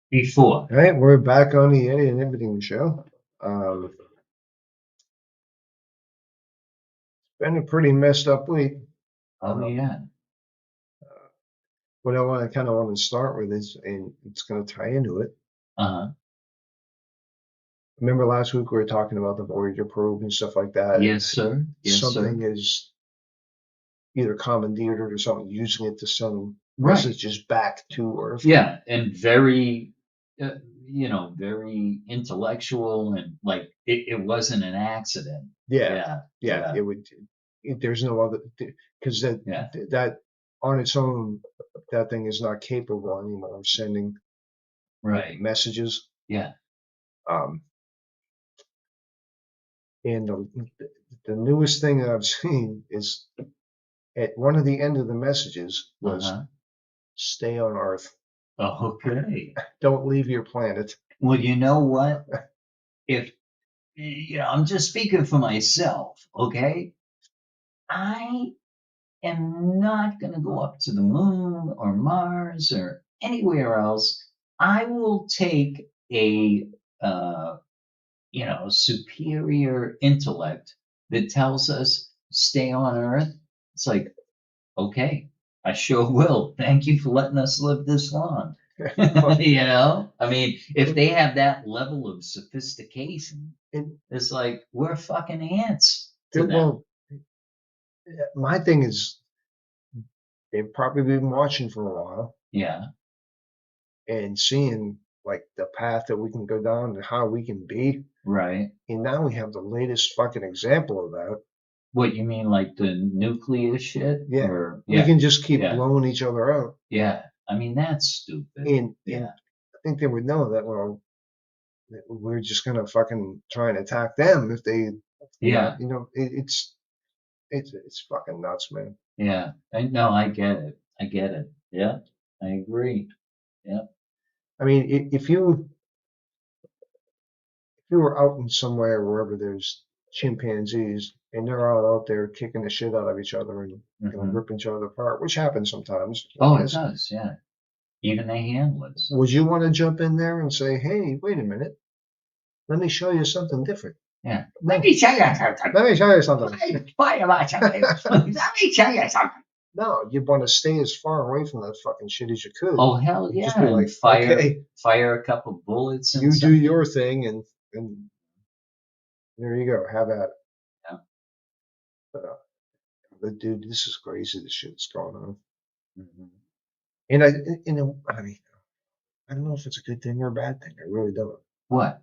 before. All right, we're back on the Eddie and Everything show. It's been a pretty messed up week. Oh Um, yeah. what I want to start with is, and it's going to tie into it. Uh-huh. Remember last week we were talking about the Voyager probe and stuff like that, and Yes, sir. Yes, sir. something is either commandeered or something using it to send Right. messages back to Earth. Yeah, and very, uh, very intellectual and like it wasn't an accident. Yeah, Yeah. yeah, Yeah. it would. There's no other because Yeah. that on its own that thing is not capable anymore of sending Right. messages. Yeah. Um, and the newest thing I've seen is at one of the end of the messages was Uh-huh. stay on Earth. Okay. Don't leave your planet. Well, you know what? If I'm just speaking for myself, okay? I am not going to go up to the moon or Mars or anywhere else. I will take a superior intellect that tells us stay on Earth. It's like, okay, I sure will. Thank you for letting us live this long. Well, I mean, if they have that level of sophistication, and, it's like we're fucking ants to them. well, my thing is they've probably been watching for a while Yeah, and seeing like the path that we can go down and how we can be. right. And now we have the latest fucking example of that. What you mean, like the nuclear shit? Yeah, Or we yeah, can just keep yeah, blowing each other out. yeah. I mean, that's stupid. And Yeah, I think they would know that, well, that we're just gonna fucking try and attack them if they not, yeah, it's fucking nuts, man. yeah. I no, I get it. I get it. Yeah, I agree. Yeah. I mean, if you were out in somewhere wherever there's chimpanzees and they're all out there kicking the shit out of each other and Hmm. ripping each other apart, which happens sometimes, I Oh, it guess. does. Yeah. Even the handlers. Would you want to jump in there and say, "Hey, wait a minute, let me show you something different"? Yeah. Let No, me tell you something. let me show you something. Wait about something. Let me tell you something. No, you want to stay as far away from that fucking shit as you could. Oh hell And just yeah! be And like, fire okay, fire a couple bullets you do inside. your thing, and there you go, have at it. Yeah. But, but dude, this is crazy. The shit that's going on, Hmm. and I mean, I don't know if it's a good thing or a bad thing. I really don't. What?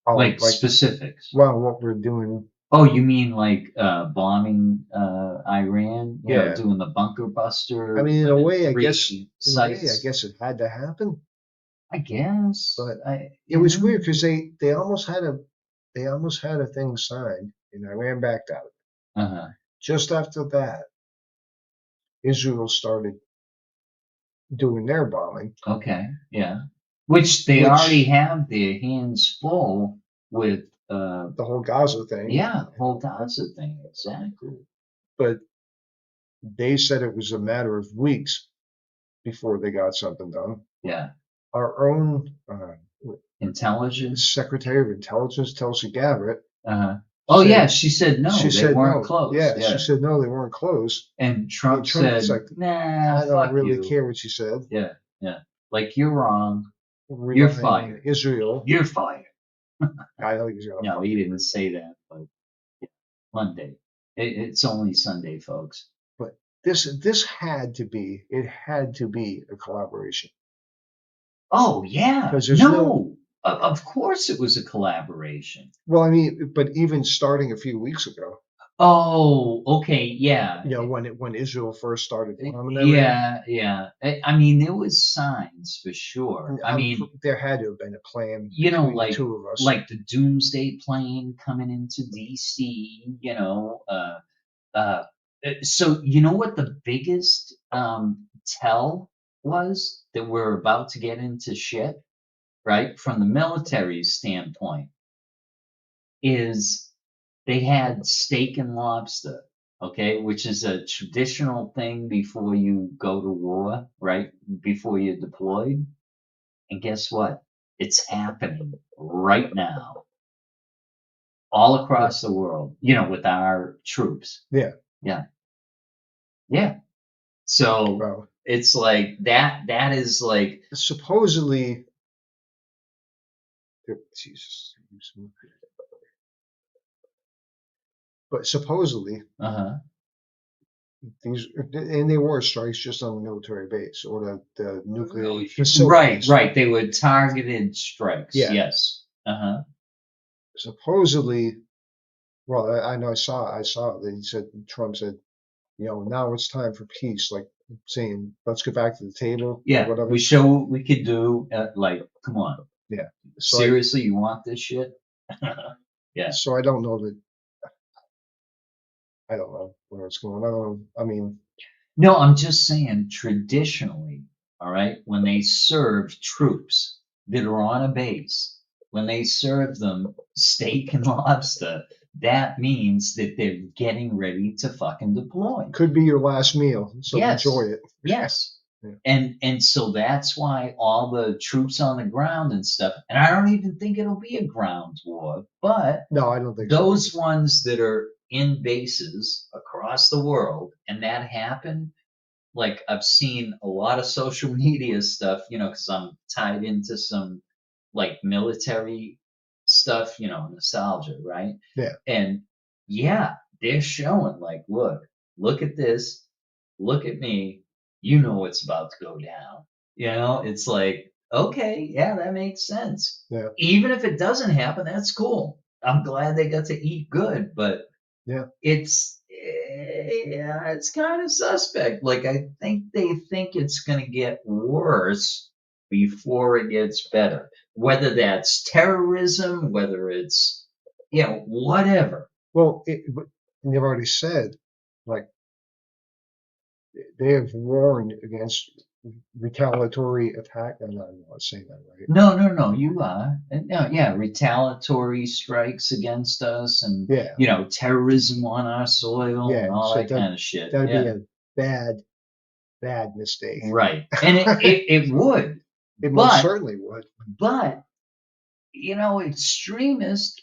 Oh, Like like, specifics? well, what we're doing, Oh, you mean like bombing Iran? yeah. Doing the bunker I buster mean, in three in a way, I sites. guess it had to happen. I guess. But it was weird because they almost had a thing signed, and Iran backed out. Uh-huh. Just after that, Israel started doing their bombing, Okay. Yeah. Which they already which have their hands full with. the whole Gaza thing, Yeah, the whole Gaza thing. Exactly. but they said it was a matter of weeks before they got something done. Yeah. Our own Intelligence. Secretary of Intelligence, Tulsi Gabbard, Uh-huh. Oh yeah, said she said she no, they said weren't no. close. Yeah, she Yeah. said no, they weren't close. And And Trump Trump's said, like, nah, I don't fuck really you. care what she said, Yeah, yeah. Like you're wrong. You're relying on fired. Israel. You're fired. I think he's gonna No, he fucking didn't agree. say that, but yeah, Monday. It's only Sunday, folks. But this had to be it had to be a collaboration Oh yeah. because there's no. No. Of course it was a collaboration. Well, I mean, but even starting a few weeks ago, Oh, okay, yeah. when Israel first started bombing everything, Yeah, yeah. I mean, there was signs for sure. I mean, there had to have been a plan between the like two of us. the doomsday plane coming into DC, uh so you know what the biggest tell was that we're about to get into shit, right? From the military standpoint, is they had steak and lobster, okay, which is a traditional thing before you go to war, right? Before you're deployed. And guess what? It's happening right now, all Yeah. across the world, with our troops. Yeah. Yeah. Yeah. So Well, it's like that is like, supposedly, Jesus, but supposedly uh-huh. these, and they were strikes just on the military base or the nuclear Right, facilities. right. They were targeted strikes. Yeah. Yes. Uh-huh. Supposedly, well, I know I saw that he said, Trump said, now it's time for peace, like saying, let's get back to the table or Yeah. We whatever. show what we could do. Like, come on. Yeah. So Seriously, you want this shit? Yeah. I don't know that, I don't know where it's going. I don't know. I mean, No, I'm just saying traditionally, all right, when they serve troops that are on a base, when they serve them steak and lobster, that means that they're getting ready to fucking deploy. could be your last meal, so enjoy Yes, it. yes. Yeah. And so that's why all the troops on the ground and stuff, and I don't even think it'll be a ground war, but No, I don't think so. those ones that are in bases across the world, and that happened, like I've seen a lot of social media stuff, because I'm tied into some like military stuff, nostalgia, right? Yeah. And yeah, they're showing like, look at this, look at me, what's about to go down. It's like, okay, yeah, that makes sense. Yeah. Even if it doesn't happen, that's cool. I'm glad they got to eat good, but Yeah. yeah, it's kind of suspect. Like I think they think it's going to get worse before it gets better. Whether that's terrorism, whether it's whatever. Well, but they've already said, like, they have warned against retaliatory attack. I'm not saying that right. No, no, no, you are. And, no, yeah, retaliatory strikes against us and Yeah. terrorism on our soil Yeah. and all So that kind of shit. that'd be Yeah. a bad, bad mistake. Right. And it would, It most but certainly would. but extremists,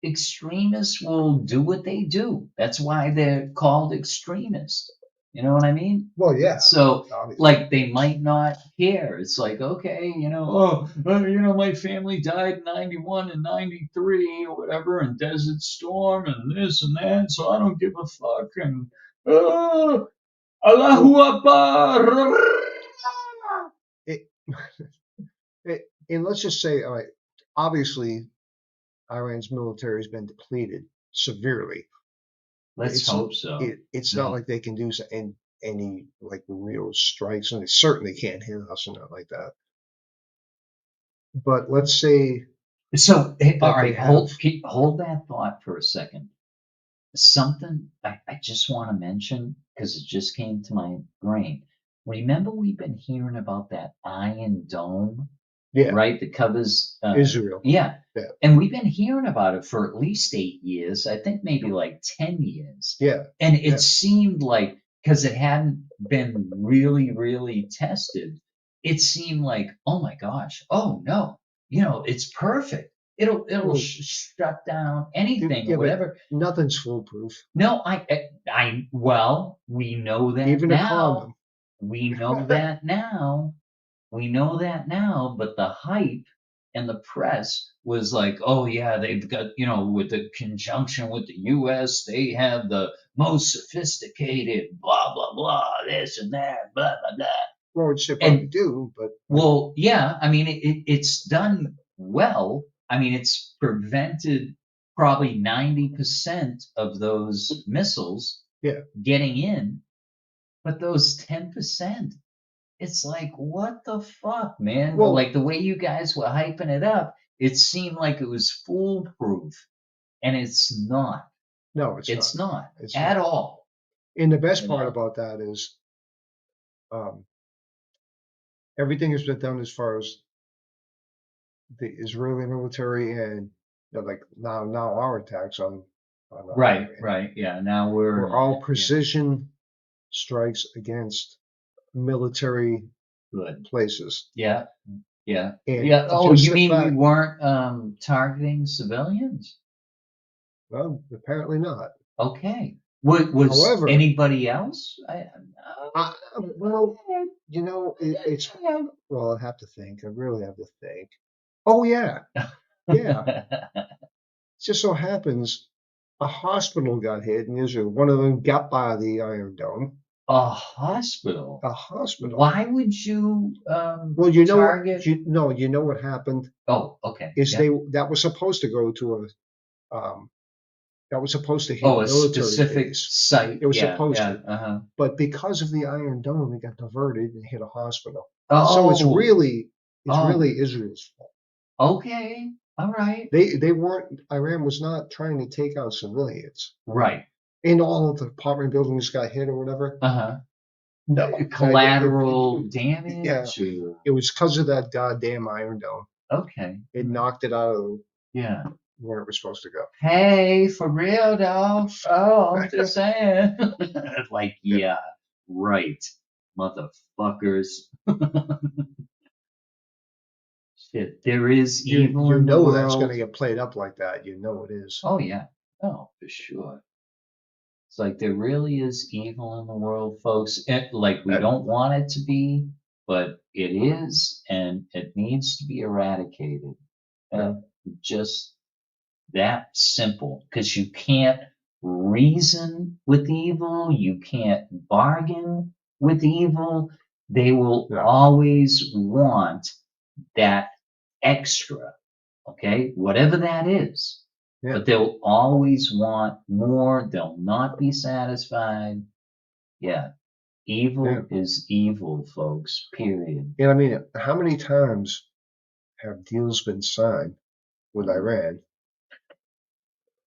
extremists will do what they do. That's why they're called extremists. You know what I mean? Well, yeah, So, obviously. like, they might not care. It's like, okay, my family died in 91 and 93 or whatever, and Desert Storm and this and that, so I don't give a fuck. And, Well, Allahu Akbar. it, and let's just say, all right, obviously, Iran's military has been depleted severely. Let's hope so. It's not Yeah. like they can do any like real strikes, and they certainly can't hit us or not like that. But let's say So, hey, all that they right, have. hold that thought for a second. Something I just want to mention because it just came to my brain. Remember, we've been hearing about that Iron Dome, Yeah, right? That covers, Israel. yeah, Yeah, and we've been hearing about it for at least 8 years. I think maybe like 10 years, yeah, and yeah. it seemed like because it hadn't been really, really tested, it seemed like, oh my gosh, oh no, it's perfect. It'll Well, shut down anything or yeah, but whatever. nothing's foolproof. No, well, we know that Even a now. condom. We know that now. We know that now, but the hype and the press was like, oh yeah, they've got, with the conjunction with the US, they have the most sophisticated blah blah blah, this and that, blah blah blah. Well, which they probably And do, but well, yeah, I mean, it's done well. I mean, it's prevented probably 90% of those missiles yeah. getting in, but those 10%, it's like, what the fuck, man? Well, Like the way you guys were hyping it up, it seemed like it was foolproof, and it's not. no, it's not. It's not It's at not. all, And the best you part know? about that is um, everything has been done as far as the Israeli military and like now our attacks on Right, Iran right. Yeah, now we're were in all it. Yeah. precision strikes against military. Good. places. Yeah. Yeah. And Yeah. Oh, just you the mean we fact, weren't targeting civilians? well, apparently not. Okay. Was However, anybody else? well, it's, well, I have to think. I really have to think. Oh, yeah. Yeah. It just so happens a hospital got hit in Israel. One of them got by the Iron Dome. A hospital. A hospital. Why would you Well, you know what? target? You know what happened Oh, okay. is Yeah. that was supposed to go to that was supposed to hit Oh, a a military specific base. site. It was Yeah. supposed Yeah. to, Uh-huh. but because of the Iron Dome, it got diverted and hit a hospital. So Oh. it's Oh. really Israel's fault. Okay. All right. They weren't. Iran was not trying to take out civilians. Right. And all of the apartment buildings got hit or whatever. Uh-huh. No, Collateral yeah, damage or it was because of that goddamn Iron Dome. okay. It knocked it out of Yeah. where it was supposed to go. Hey, for real though. Oh, I'm just saying. Like, Yeah. yeah, right. Motherfuckers. Shit, there is evil You in the know that's going world. to get played up like that. You know it is. Oh yeah. Oh, for sure. It's like there really is evil in the world, folks. Like we That, don't want it to be, but it is, and it needs to be eradicated. yeah, Just that simple, because you can't reason with evil, you can't bargain with evil. They will no, always want that extra, okay? Whatever that is. yeah, But they'll always want more. They'll not be satisfied. Yeah, yeah. evil is evil, folks, period. And I mean, how many times have deals been signed with Mhm. Iran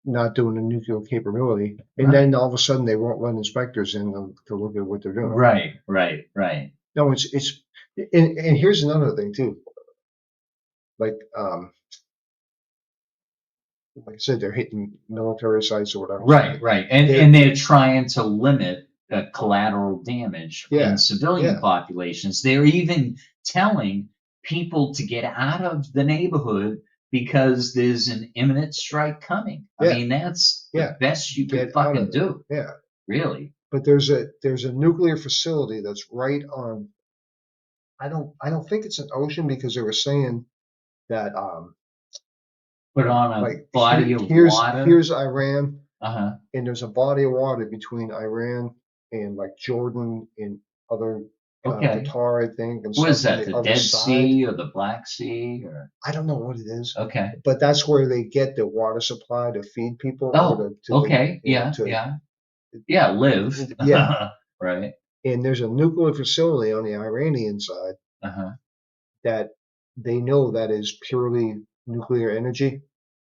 not doing a nuclear capability, and Right, then all of a sudden they won't let inspectors in to look at what they're doing? right, right, right. No, and here's another thing too. Like like I said, they're hitting military sites or whatever. Right, right. They, And they're trying to limit collateral damage in yeah, civilian yeah, populations. They're even telling people to get out of the neighborhood because there's an imminent strike coming. I yeah, mean, that's the yeah. best you could Get out fucking of there. do, Yeah. really. But there's a nuclear facility that's right on. I don't think it's an ocean because they were saying that Put on a like body of water. here's Iran, Uh-huh. and there's a body of water between Iran and like Jordan and other Okay. Qatar, I think, and What is stuff on that, the the other Dead side. Sea or the Black Sea or I don't know what it is, okay. but that's where they get the water supply to feed people or Oh, to the okay. Yeah, to yeah. Yeah, live. yeah. Right. And there's a nuclear facility on the Iranian side Uh-huh. that they know that is purely nuclear energy.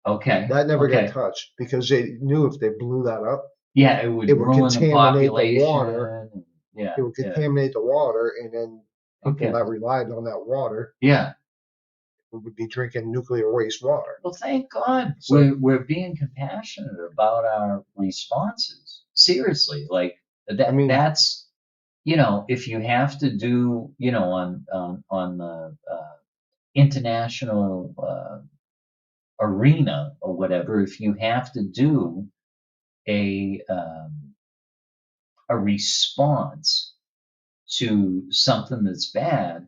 Okay. That never got Okay. touched because they knew if they blew that up, Yeah, it it would would ruin the contaminate the water. population. Yeah, It would yeah. contaminate the water, and then people that Okay. relied on that water Yeah. would be drinking nuclear waste water. Well, thank God So we're being compassionate about our responses. Seriously, like I mean, that's if you have to do on the international arena or whatever, if you have to do a um, a response to something that's bad,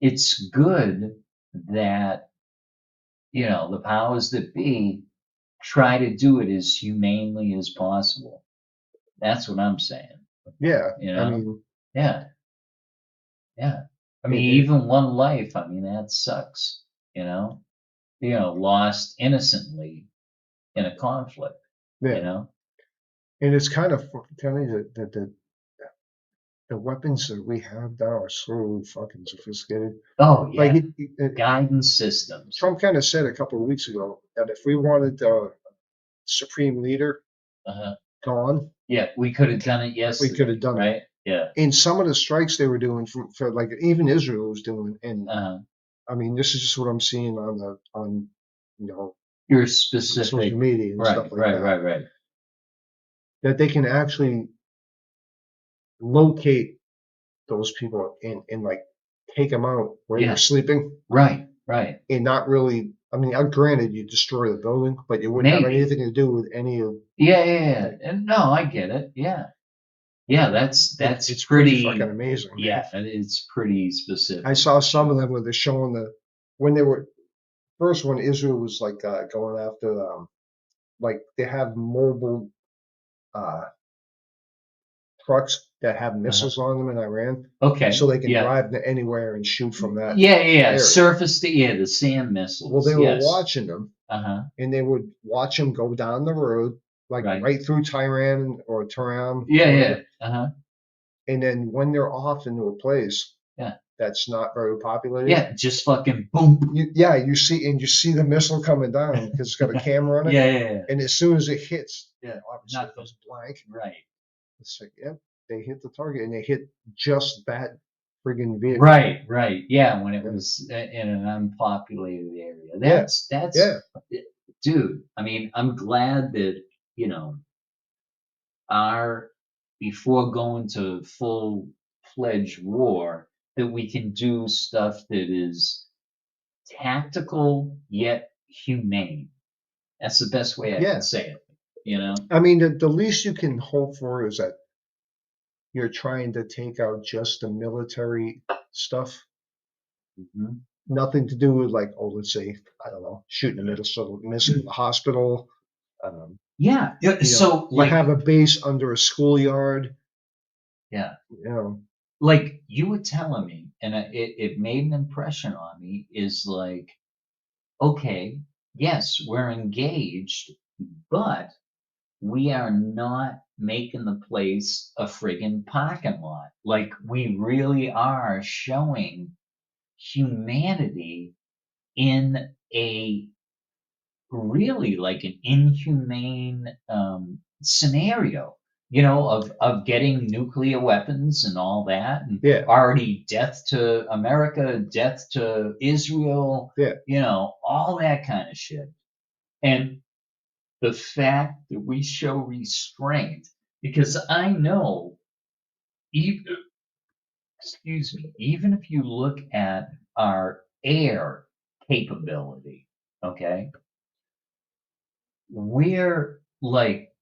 it's good that the powers that be try to do it as humanely as possible. That's what I'm saying. yeah, You I know? mean, Yeah, yeah. I mean, it even one life. I mean, that sucks. You know, lost innocently in a conflict. You yeah, know. and it's kind of telling you that the weapons that we have now are so fucking sophisticated. Oh Like yeah, guidance systems. Trump kind of said a couple of weeks ago that if we wanted the supreme leader Uh-huh. gone, Yeah, we could have done it we could yesterday, have done it. right? Yeah. And some of the strikes they were doing for like even Israel was doing, and Uh-huh. I mean this is just what I'm seeing on you know Your social specific. media and Right, stuff like right, that, right, right. that they can actually locate those people and like take them out where Yeah. they're sleeping Right. Right. and not really. I mean, granted, you destroy the building, but it wouldn't have Maybe. anything to do with any of. Yeah. Yeah. Yeah. And no, I get it. Yeah. Yeah. That's It's pretty fucking pretty. amazing, man. Yeah, it's pretty specific. I saw some of them where they're showing when they were first when Israel was like going after like they have mobile uh, trucks that have Uh-huh. missiles on them in Iran, Okay. so they can Yeah. drive to anywhere and shoot from that. Yeah. Yeah. area. Surface to the SAM missiles. Well, they were Yes. watching them, Uh-huh. and they would watch them go down the road, like Right. right through Tehran or Tehran. Yeah. whatever. Yeah. Uh-huh. And then when they're off into a place Yeah. that's not very populated, Yeah. Just fucking boom. you see the missile coming down because it's got a camera on it. Yeah. Yeah. Yeah. And as soon as it hits, Yeah. obviously it Nothing. goes blank. Right. It's like, yep, they hit the target and they hit just that friggin' vehicle. Right. Right. Yeah. When it Yeah. was in an unpopulated area. Yeah. That's Yeah. dude. I mean, I'm glad that you know our before going to full fledged war that we can do stuff that is tactical yet humane. That's the best way I Yeah. can say it. You know? I mean, the least you can hope for is that you're trying to take out just the military stuff. Mhm. Nothing to do with like, oh, let's say, I don't know, shooting a missile in the hospital. Yeah. You So know, you like, have a base under a schoolyard. yeah, You know, like you were telling me, and it made an impression on me. Is like, okay, yes, we're engaged, but we are not making the place a friggin' parking lot. Like we really are showing humanity in a really like an inhumane scenario, you know, of getting nuclear weapons and all that, and Yeah. already death to America, death to Israel, Yeah. you know, all that kind of shit. And the fact that we show restraint, because I know, even, excuse me, even if you look at our air capability, okay, we're like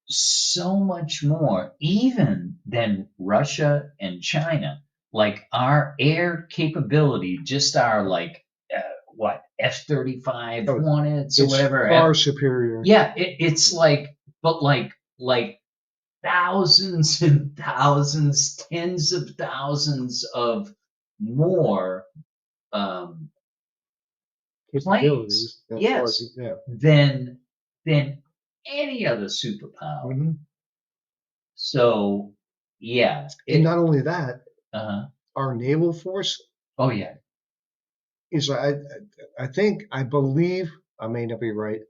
so much more even than Russia and China. Like our air capability, just our like what F-35 Oh, Hornets or it's whatever. far superior. Yeah, it's like, but like thousands and thousands, tens of thousands of more um, planes, Capabilities. As far as, yes, yeah. than any other superpower. hmm So yeah, And not only that, uh-huh. our naval force Oh yeah, is, I believe, I may not be right.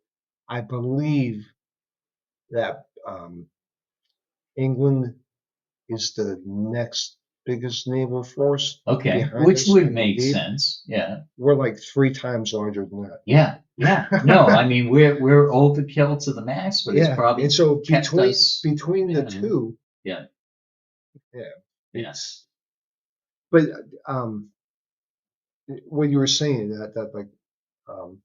I believe that England is the next biggest naval force okay, behind which us. would I make believe sense. Yeah, we're like 3 times larger than that. yeah, yeah. No, I mean we're overkill to the max, but it's Yeah, probably and so kept us. between the Yeah, two, yeah, yeah, yeah. it's. But um, what you were saying that like um,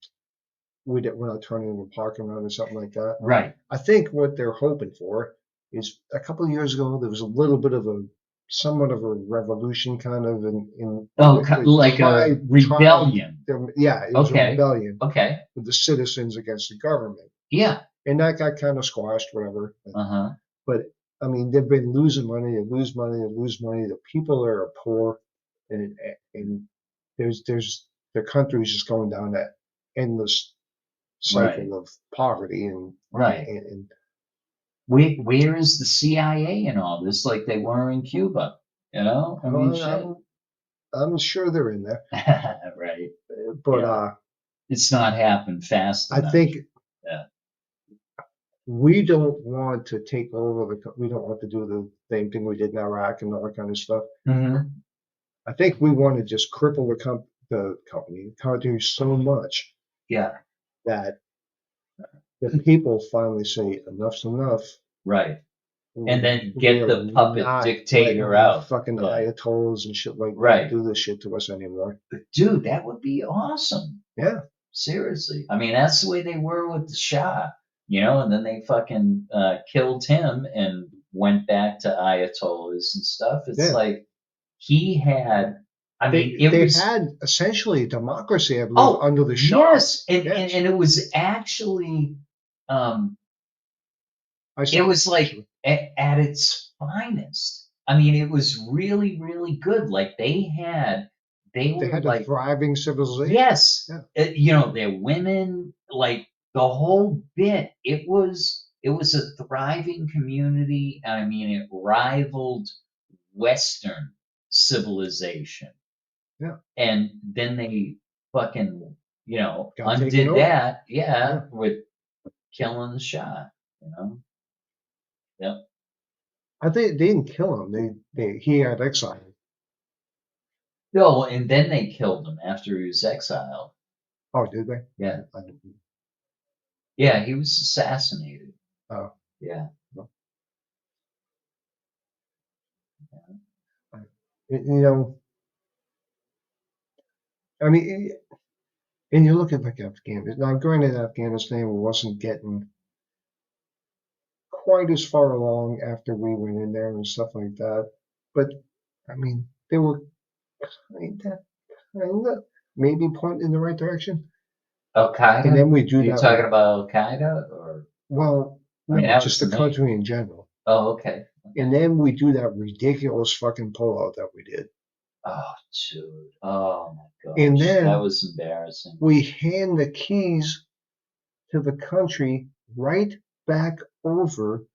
we're not turning into a parking lot or something like that. Right. I think what they're hoping for is a couple of years ago there was a little bit of a somewhat of a revolution kind of in Oh, they like a rebellion. yeah, it was a Okay. rebellion Okay. with the citizens against the government, Yeah. and that got kind of squashed, whatever. Uh-huh. But I mean, they've been losing money and lose money and lose money. The people there are poor, and there's the country is just going down that endless Right. cycle of poverty and Right. and Where is the CIA in all this? Like they were in Cuba, you know? I mean, shit. I'm sure they're in there, Right. but Yeah. It's not happened fast I enough. think Yeah. we don't want to take over we don't want to do the same thing we did in Iraq and all that kind of stuff. Mm-hmm. I think we want to just cripple the country so much Yeah. that the people finally say enough's enough. Right. and then We get are the puppet not dictator letting the out. fucking Yeah, ayatollahs and shit like that right. do this shit to us anymore. Dude, that would be awesome. Yeah. Seriously. I mean, that's the way they were with the Shah, and then they fucking killed him and went back to Ayatollahs and stuff. It's Yeah. like he had, I mean, it They was, had essentially democracy, I believe, oh, under the Shah. yes. And, and, Yes. and it was actually, um, I it saw was it, like actually. at its finest. I mean, it was really, really good. Like they They were had a like, thriving civilization. yes, Yeah. their women, like the whole bit. It was a thriving community. I mean, it rivaled Western civilization. Yeah. And then they fucking, Got taken undid over. that, yeah, Yeah. with killing the Shah. Yep. I think they didn't kill him. He had exile. No, and then they killed him after he was exiled. Oh, did they? Yeah, I didn't. yeah, he was assassinated. Oh, Yeah. well, you know, I mean, and you look at like Afghanistan. Now, granted, Afghanistan wasn't getting quite as far along after we went in there and stuff like that. But I mean, they were kind of maybe pointing in the right direction. Al And Qaeda? then we do You're that. talking about Al Qaeda, or Well, I mean no, that just was the the main. country in general. Oh, okay. And then we do that ridiculous fucking pullout that we did. Oh, dude. Oh my And gosh, that then was embarrassing. we hand the keys to the country right back over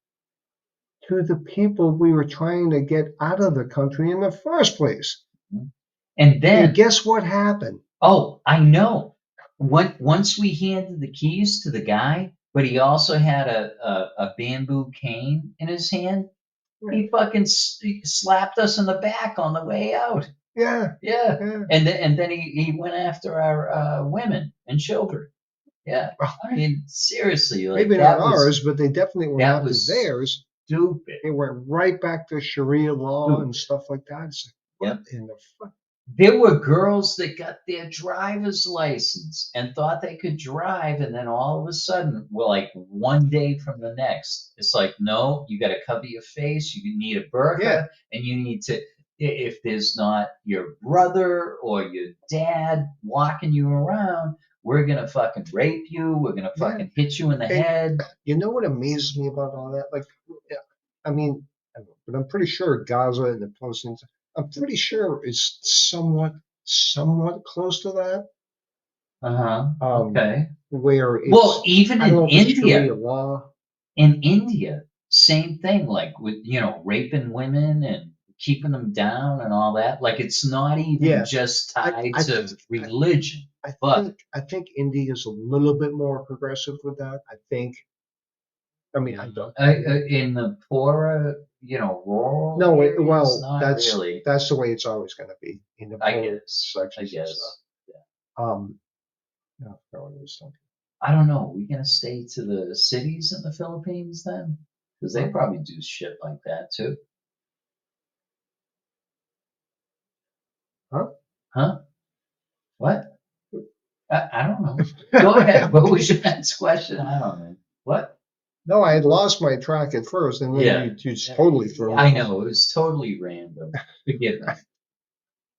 to the people we were trying to get out of the country in the first place. And And then, guess what happened? oh, I know. Once we handed the keys to the guy, but he also had a bamboo cane in his hand, he fucking slapped us in the back on the way out. Yeah, Yeah. yeah. And then he went after our women and children. Yeah. I mean, seriously, like Maybe not that was ours, but they definitely went that after was theirs. stupid. They went right back to Sharia law and Stupid. stuff like that. It's like, Yep. what in the fuck? There were girls that got their driver's license and thought they could drive, and then all of a sudden, well, like one day from the next, it's like, no, you got to cover your face. You need a burqa, Yeah. and you need to. If there's not your brother or your dad walking you around, we're gonna fucking rape you. We're gonna Yeah. fucking hit you in the And head. you know what amazes me about all that? Like, I mean, but I'm pretty sure Gaza and the Palestinians, I'm pretty sure it's somewhat close to that. Okay. Where Well, it's, even I don't in know if it's India, Sharia law. same thing, like with, raping women and keeping them down and all that. Like it's not even Yeah. just I, tied I, to religion. I But I think India is a little bit more progressive with that. I think. I mean, I don't. in the poorer, rural No, areas, not that's really. the way it's always going to be in the I poor guess. sections and stuff. Yeah. No, I forgot what I was talking. I don't know. We gonna stay to the cities in the Philippines then? Because they Huh? probably do shit like that too. Huh? Huh? What? I don't know. Go ahead. What was your next question? I don't know. What? No, I had lost my track at first, and then Yeah. you just totally threw me I off. know. It was totally random. Forgive me.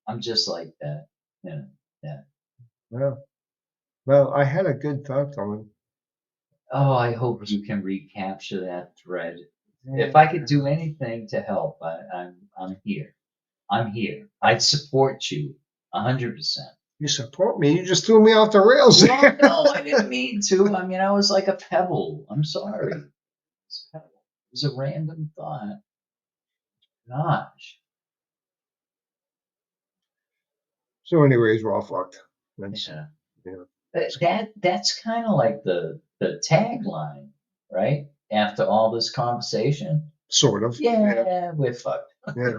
I'm just like that. Yeah. Yeah. Well, I had a good thought going. Oh, I hope you can recapture that thread. If I could do anything to help, I'm here. I'm here. I'd support you 100%. You support me? You just threw me off the rails. Well, no, I didn't mean to. I mean, I was like a pebble. I'm sorry. It was a random thought. Gosh. So, anyways, we're all fucked. That's, Yeah. yeah. That's kind of like the tagline, right? After all this conversation. Sort of. Yeah, we're fucked. Yeah.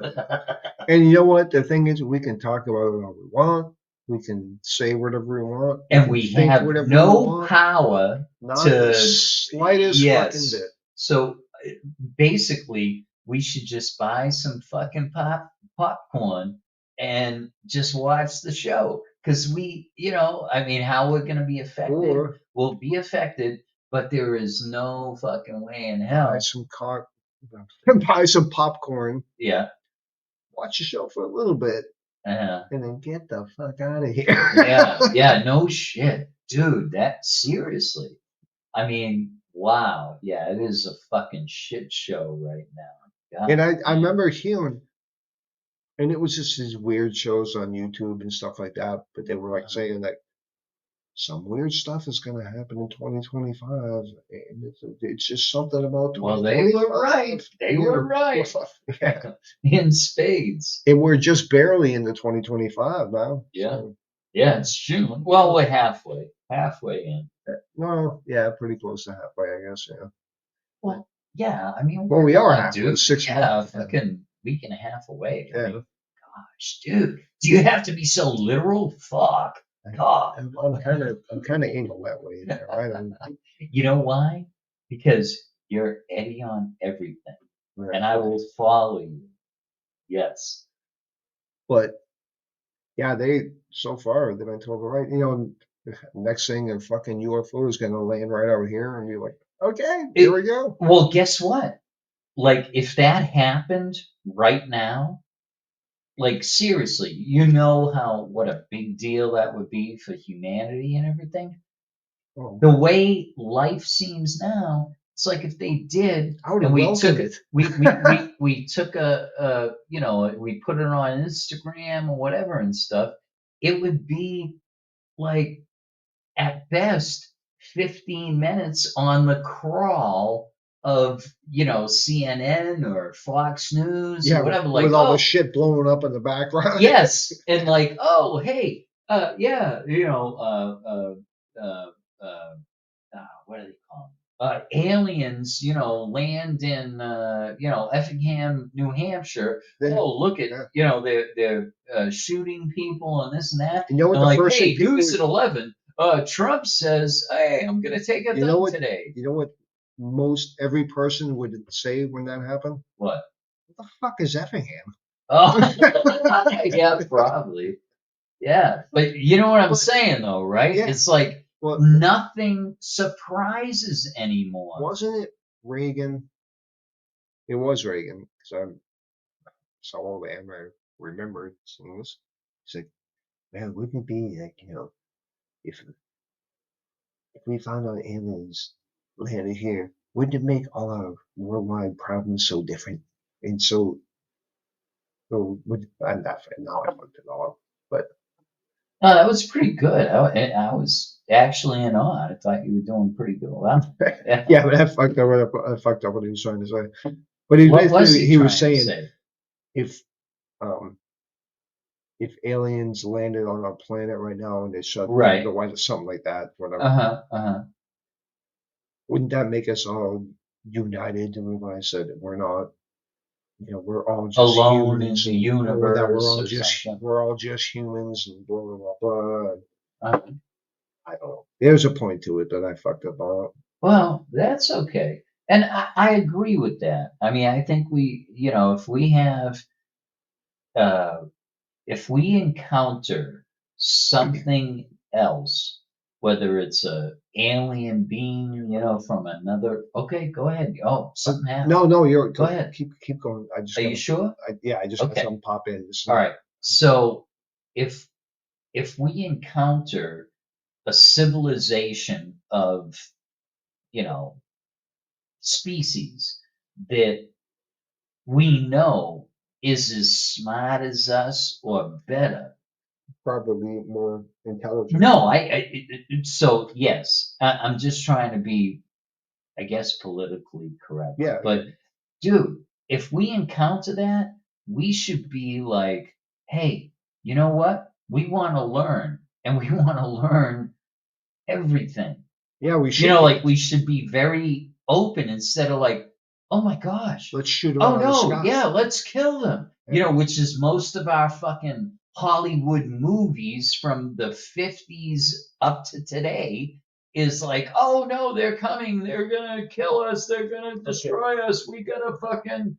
And you know what? The thing is, we can talk about it all we want. We can say whatever we want. And we have no power Not to the slightest fucking bit. So basically we should just buy some fucking popcorn and just watch the show because I mean, how we're gonna be affected, Or we'll be affected, but there is no fucking way in buy hell. some buy some popcorn, Yeah. watch the show for a little bit, uh, and then get the fuck out of yeah, here. yeah, no shit, dude, that seriously, I mean, wow, yeah, it is a fucking shit show right now, And god I damn. remember hearing, and it was just these weird shows on YouTube and stuff like that, but they were like Uh, saying that some weird stuff is going to happen in 2025, and it's just something about well, they were right, 2025. they You were know, right. yeah. In spades. And we're just barely into 2025 now. Yeah. So, Yeah, it's June. Well, we're halfway in. no, yeah, pretty close to halfway, I guess. Yeah. Well, yeah, I mean, Well, we come are on, halfway, dude. 6 months. Yeah, fucking week and a half away. I Yeah. mean, gosh, dude, do you have to be so literal? Fuck. God. I'm kind of anal that way. Right? You know why? Because you're Eddie on everything, and I will follow you. Yes. But yeah, so far they've been told right. Next thing a fucking UFO is going to land right over here, and you're like, okay, here we go. Well, guess what? Like, if that happened right now, like seriously, what a big deal that would be for humanity and everything. Oh, The way life seems now, it's like if they did, I would and have we took welcomed it, it. we took we put it on Instagram or whatever and stuff. It would be like at best 15 minutes on the crawl of CNN or Fox News or Yeah, whatever. Like, with all the oh, shit blowing up in the background. yes, and like, oh, hey, yeah, what do they call them? Aliens, land in, Effingham, New Hampshire. Then, Oh, look at, yeah. they're shooting people and this and that. You know what And the like, first thing hey, people, news at 11. Trump says, hey, I'm gonna take a you know dump what, today. you know what most every person would say when that happened? What? What the fuck is Effingham? Oh, yeah, probably. Yeah, but you know what I'm But saying though, right? yeah, It's like well, nothing surprises anymore. wasn't it Reagan? It was Reagan because I'm so old and I remember seeing this. It's like, man, wouldn't it be like, if we found out aliens landed here, wouldn't it make all our worldwide problems so different? And so I'm not now I fucked it all up. But No, that was pretty good. I was actually in awe. I thought you were doing pretty good. Well, yeah. yeah, but I fucked up what he was trying to say. But he What was basically he he was trying to saying say? if um if aliens landed on our planet right now and they shut the Right. light or something like that, whatever, Uh-huh. Uh-huh. wouldn't that make us all united and realize that we're not, we're all just Alone in humans the and or that we're universe all or just something. we're all just humans and blah blah blah blah. Uh-huh. I don't know. There's a point to it that I fucked up on. Well, that's okay. And I agree with that. I mean, I think uh, if we encounter something else, whether it's a alien being, from another, okay, go ahead. Oh, something happened. No, you're Go ahead. keep going. Are you sure? I just had Okay. something pop in. It's All not right. So if we encounter a civilization of, you know, species that we know is as smart as us or better. probably more intelligent. No, so yes, I'm just trying to be, I guess, politically correct. Yeah, But dude, if we encounter that, we should be like, hey, you know what? We want to learn, and we want to learn everything. yeah. We should be. Like we should be very open instead of like, oh my gosh, Let's shoot them oh out of the no, sky. yeah, let's kill them. Yeah. Which is most of our fucking Hollywood movies from the 50s up to today is like, oh no, they're coming, they're gonna kill us, they're gonna destroy us, we gotta fucking,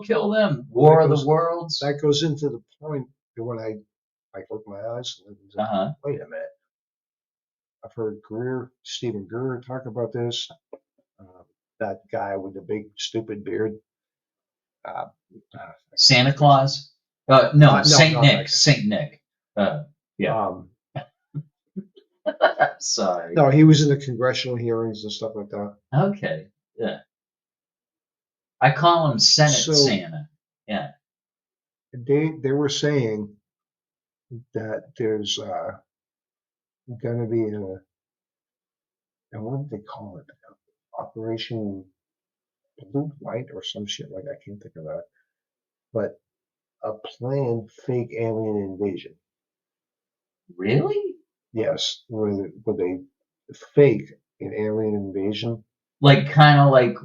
kill them. War of the Worlds. That goes into the point that when I opened my eyes and was like, Uh-huh. wait a minute. I've heard Stephen Greer talk about this. That guy with the big stupid beard. Santa Claus? No, Saint not that Nick. guy. Saint Nick. Yeah. Sorry. No, he was in the congressional hearings and stuff like that. Okay. Yeah. I call him Senate So- Santa. Yeah. They were saying that there's going to be and what did they call it? Operation Blue Light or some shit like I can't think of that. But a planned fake alien invasion. Really? Yes, where they fake an alien invasion. Like kind of like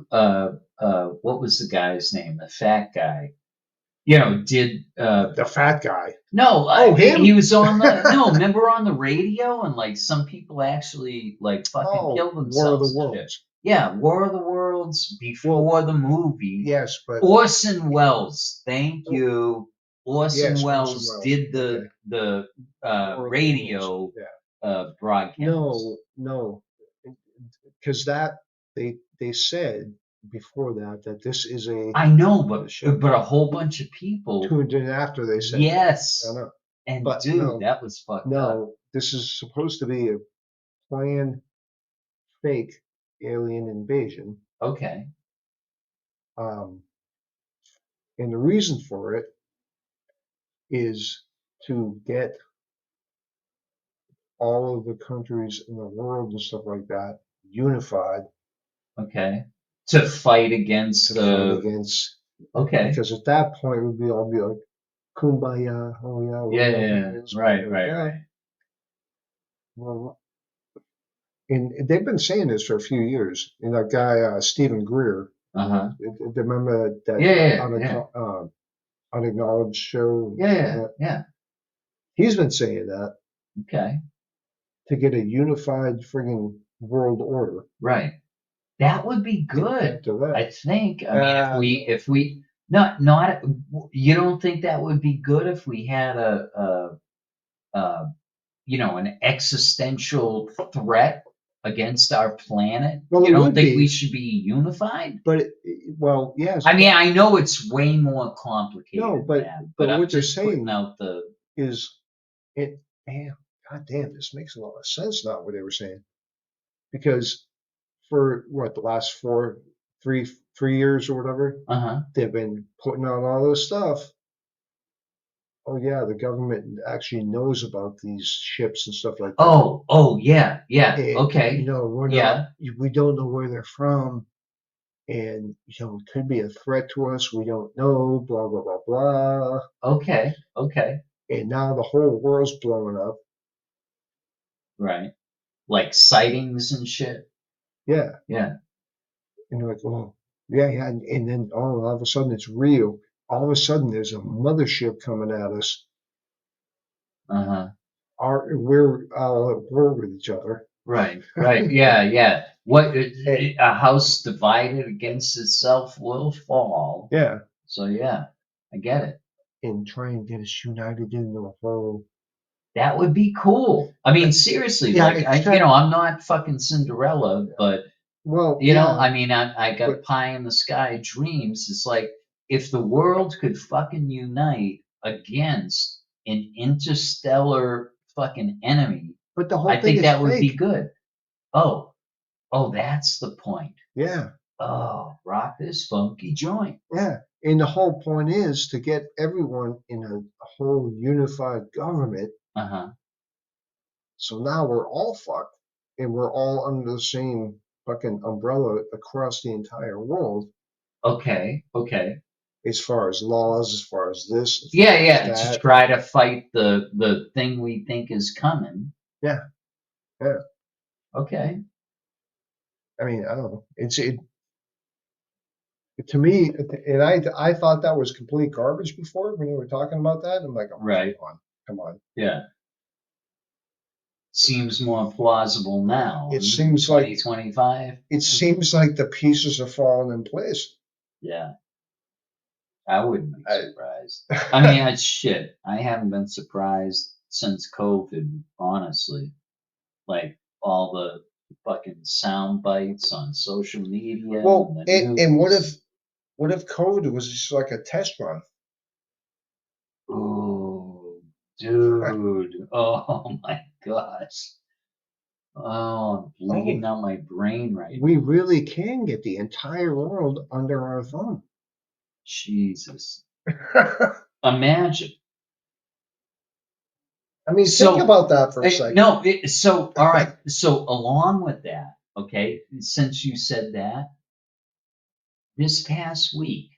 what was the guy's name? The fat guy. Did The fat guy. no, him? he was on the no, remember on the radio, and like some people actually like fucking killed themselves. War of the and shit. Worlds. Yeah, War of the Worlds before the movie. Yes, but Orson Welles, thank you. Orson Yes, Orson Welles Welles. did Okay. the War of the radio Worlds. Yeah. broadcast. No, because they said before that this is a I know, but a whole bunch of people tuned in after they said yes. I know. And But dude, no, that was fucked up. No, this is supposed to be a planned fake alien invasion. Okay. And the reason for it is to get all of the countries in the world and stuff like that unified. Okay. To fight against Okay. Because at that point we'd all be like, kumbaya, oh yeah. Yeah. Right. Well, and they've been saying this for a few years. And that guy, Stephen Greer, remember that unacknowledged show? Yeah. He's been saying that. Okay. To get a unified friggin' world order. Right. That would be good. I think. I mean, if we not you don't think that would be good if we had an existential threat against our planet? Well, you don't think we should be unified? But yes. I mean, I know it's way more complicated. No, but what they're saying out is it. Man, God damn, this makes a lot of sense now. What they were saying, because for the last 3 years or whatever, they've been putting out all this stuff. Oh yeah, the government actually knows about these ships and stuff like that. Oh yeah, okay. We don't know where they're from, and it could be a threat to us. We don't know. Blah blah blah blah. Okay. And now the whole world's blowing up. Right. Like sightings and shit. Yeah. And you're like, oh yeah, and then all of a sudden it's real. All of a sudden there's a mothership coming at us. We're all at war with each other. Right. Yeah. What a house divided against itself will fall. Yeah. So yeah, I get it. And try and get us united into a whole. That would be cool. I mean, seriously, I'm not fucking Cinderella, but I mean, I got pie in the sky dreams. It's like if the world could fucking unite against an interstellar fucking enemy, but the whole I think that would be good. Oh, that's the point. Yeah. Oh, rock this funky joint. Yeah. And the whole point is to get everyone in a whole unified government. So now we're all fucked, and we're all under the same fucking umbrella across the entire world. Okay. As far as laws, as far as this. Yeah. To try to fight the thing we think is coming. Yeah. Okay. I mean, I don't know. To me, and I thought that was complete garbage before when you were talking about that. I'm like, oh, right. Come on. Yeah. seems more plausible now. It seems like 2025. the pieces are falling in place. Yeah, I wouldn't be I, surprised. I mean, shit. I haven't been surprised since COVID, honestly. Like all the fucking sound bites on social media and well, the and news. what if COVID was just like a test run? Oh, dude. Oh my gosh. Oh, I'm Oh, bleeding out my brain right we now. really can get the entire world under our thumb. Jesus. I Imagine. mean, think So, about that for a second. no, so, all right. So, along with that, okay, since you said that, this past week,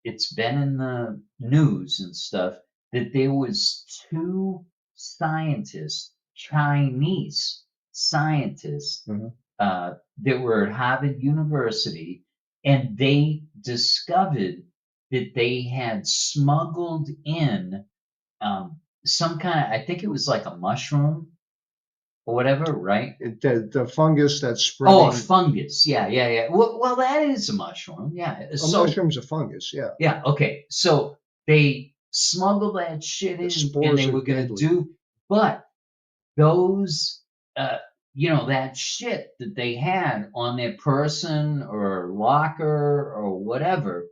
it's been in the news and stuff that there was two scientists, Chinese scientists, Mhm. that were at Harvard University, and they discovered that they had smuggled in some kind of, I think it was like a mushroom or whatever, right? The fungus that's Oh, a spreading. fungus. Yeah, yeah, yeah. Well, that is a mushroom. Yeah. A So, mushroom's a fungus, yeah. yeah, okay. So they smuggled that shit The in and they spores are were gonna deadly. do, but those, uh, that shit that they had on their person or locker or whatever,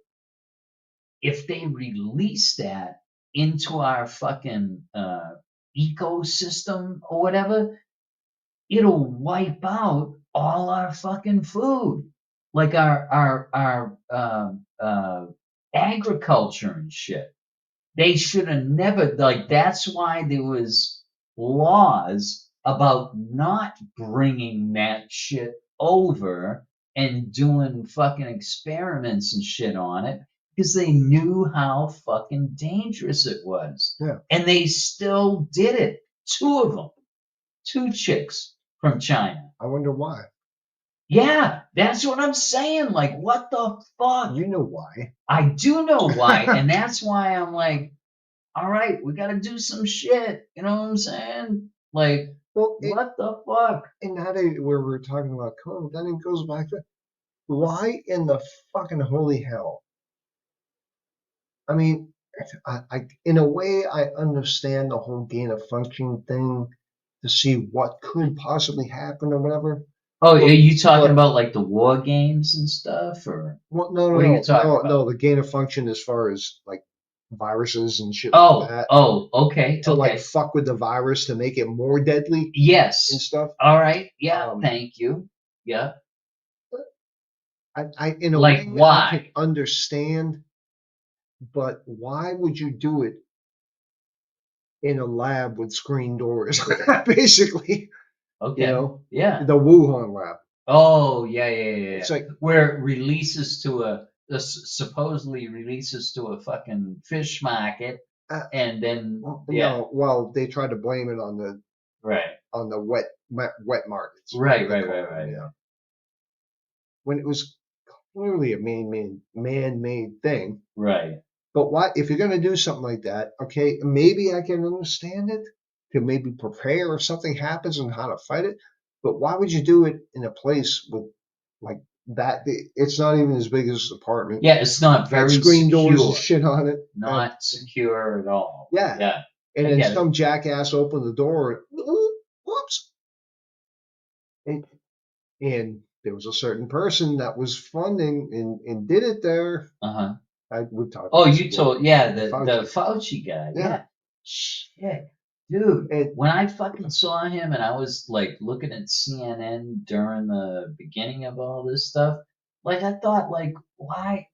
if they release that into our fucking ecosystem or whatever, it'll wipe out all our fucking food, like our agriculture and shit. They should have never, like, that's why there was laws about not bringing that shit over and doing fucking experiments and shit on it because they knew how fucking dangerous it was. Yeah. And they still did it. Two of them, two chicks from China. I wonder why. Yeah, that's what I'm saying. Like, what the fuck? You know why. I do know why. And that's why I'm like, all right, we got to do some shit. You know what I'm saying? Like, Well, what the fuck? and now that we're talking about COVID, then it goes back to why in the fucking holy hell? I mean, in a way, I understand the whole gain of function thing to see what could possibly happen or whatever. Oh, are But, you talking but about like the war games and stuff, or well, no, no, what are you no, talking no, about? no. The gain of function as far as like viruses and shit like Oh, that oh, okay, to like okay. fuck with the virus to make it more deadly and Yes. stuff. All right. Yeah. Um, Thank you. Yeah. in a Like, way, I can why? understand, but why would you do it in a lab with screen doors? Basically, you Okay. know, Yeah. the Wuhan lab. Oh, yeah, yeah, yeah, yeah. It's like, Where it releases to supposedly releases to a fucking fish market, uh, and then yeah, no, well, they tried to blame it on right, the wet markets, whatever right, they right, call right, them, right, you right. know, when it was clearly a man-made thing. Right. But why, if you're going to do something like that, okay, maybe I can understand it to maybe prepare if something happens and how to fight it. But why would you do it in a place with like that? It's not even as big as this apartment. Yeah, it's not Had very screen doors and secure. shit on it, and Not secure at all. yeah, Yeah, and I then get it. some jackass opened the door. Whoops! And, and there was a certain person that was funding and did it there. Uh-huh. We've talked Oh, about this you before. told, yeah, the Fauci. Fauci guy. Yeah. Yeah. Shit. Dude, And when I fucking saw him and I was like looking at CNN during the beginning of all this stuff, like I thought like why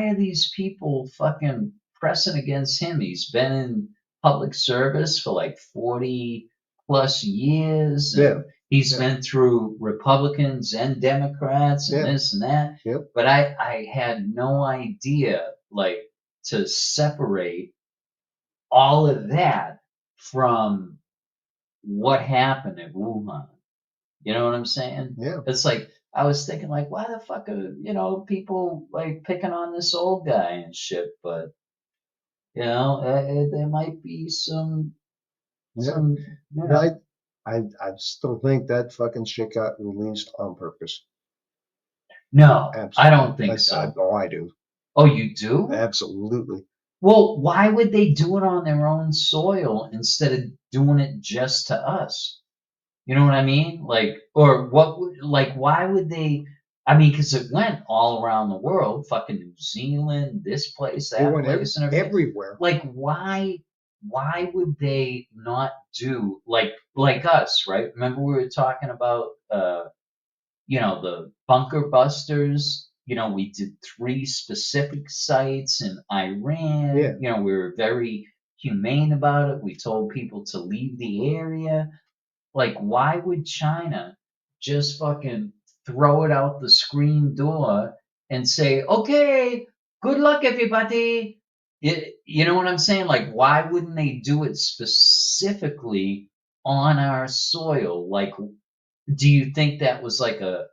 are these people fucking pressing against him? He's been in public service for like 40 plus years yeah, and he's yeah, been through Republicans and Democrats and yeah, this and that. yep. But I had no idea like to separate all of that from what happened at Wuhan. You know what I'm saying? Yeah. It's like I was thinking like, why the fuck are people like picking on this old guy and shit? But there might be Yeah. some And I I still think that fucking shit got released on purpose. No, I don't Absolutely. think so. Oh, I do. Oh, you do? Absolutely. Well, why would they do it on their own soil instead of doing it just to us? You know what I mean? Like, or what would, like, why would they? I mean, because it went all around the world, fucking New Zealand, this place, It that went place, and everything. everywhere. Like, why would they not do like us, right? Remember we were talking about, the bunker busters. We did three specific sites in Yeah. Iran. We were very humane about it. We told people to leave the area. Like, why would China just fucking throw it out the screen door and say, okay, good luck, everybody? You know what I'm saying? Like, why wouldn't they do it specifically on our soil? Like, do you think that was like a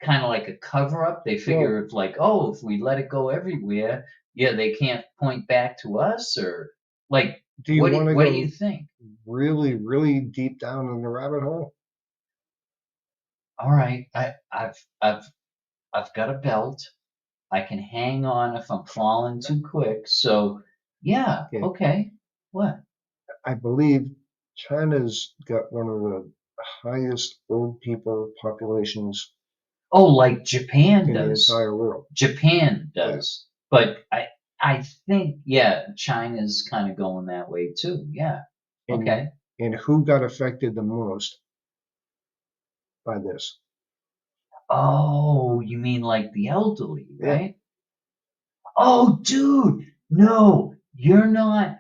kind of like a cover up? They Well, figure if like, oh, if we let it go everywhere, yeah, they can't point back to us, or like, do you want to what do you go think? really, really deep down in the rabbit hole? All right, I've got a belt. I can hang on if I'm falling too quick. So yeah, Yeah. okay. What? I believe China's got one of the highest old people populations Oh, like Japan in the does. entire world. Japan Yeah. does. But I think yeah, China's kind of going that way too. Yeah. And Okay. and who got affected the most by this? Oh, you mean like the elderly, Yeah. right? Oh, dude, no, you're not Oh,